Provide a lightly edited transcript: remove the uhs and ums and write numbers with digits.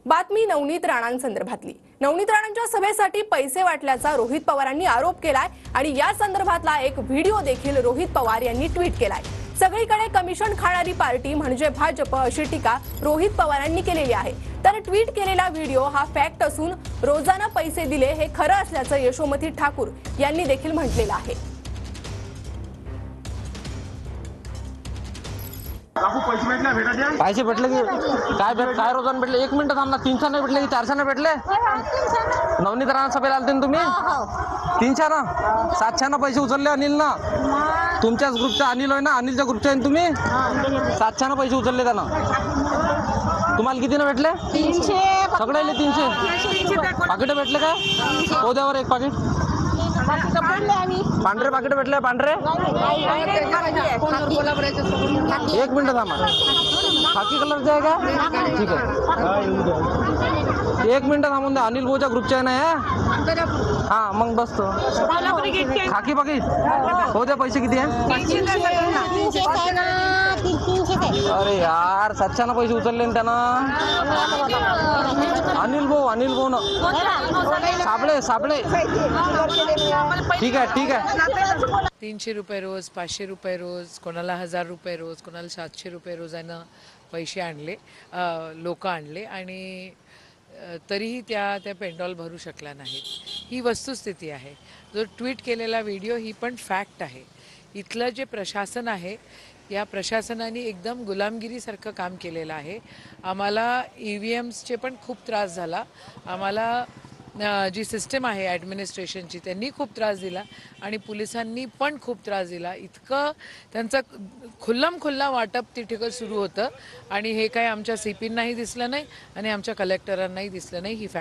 बातमी नवनीत राणांसंदर्भातली। नवनीत राणांच्या सभेसाठी पैसे वाटल्याचा रोहित पवारांनी आरोप केलाय आणि या संदर्भातला एक व्हिडिओ देखील रोहित पवार यांनी ट्विट केलाय। सगळीकडे कमिशन खाणारी पार्टी म्हणजे भाजप अशी टीका रोहित पवारांनी केलेली आहे। तर ट्विट केलेला व्हिडिओ हा फॅक्ट असून रोजाना पैसे दिले हे खरं असल्याचं यशोमती ठाकूर यांनी देखील म्हटलेलं आहे। पैसे भेटले की काय रोजान भेटले? 1 मिनिट थांब ना। 300 नाही भेटले की 400 नाही भेटले? नवनीत राणा सभेला आलते ना तुम्ही? 300 ना? 700 ना पैसे उचलले अनिल ना? तुमच्याच ग्रुपचा अनिल आहे ना? अनिलच्या ग्रुपचा आहे तुम्ही? 700 ना पैसे उचलले त्यानं। तुम्हाला किती ना भेटले? 300 सगळ्याले 300 पाकिट भेटले का? हो द्यावर एक पाकिट। पांढरे पाकिट भेटले? पांढरे 1 मिनिट थांबा। खाकी कलरचे आहे का? ठीक आहे 1 मिनिट थांबून द्या। अनिल भाऊच्या ग्रुपचे आहे ना? हा मग बसतो। खाकी पाकिट हो द्या। पैसे किती आहे? अरे यार 700 ना पैसे उचलले ना त्यानं। अनिल भाऊ ना साबळे ठीक आहे 300 रुपये रोज, 500 रुपये रोज, कोणाला 1000 रुपये रोज, कोणाला 700 रुपये रोजानं पैसे आणले, लोक आणले आणि तरीही त्या पेंडॉल भरू शकल्या नाहीत। ही वस्तुस्थिती आहे। जो ट्विट केलेला व्हिडिओ ही पण फॅक्ट आहे। इथलं जे प्रशासन आहे या प्रशासनाने एकदम गुलामगिरीसारखं काम केलेलं आहे। आम्हाला EVMsचे पण खूप त्रास झाला। आम्हाला जी सिस्टम आहे ॲडमिनिस्ट्रेशनची त्यांनी खूप त्रास दिला आणि पोलिसांनी पण खूप त्रास दिला। इतकं त्यांचं खुल्ला वाटप तिथे सुरू होतं आणि हे काय आमच्या CPंनाही दिसलं नाही आणि आमच्या कलेक्टरांनाही दिसलं नाही। ही फॅक्ट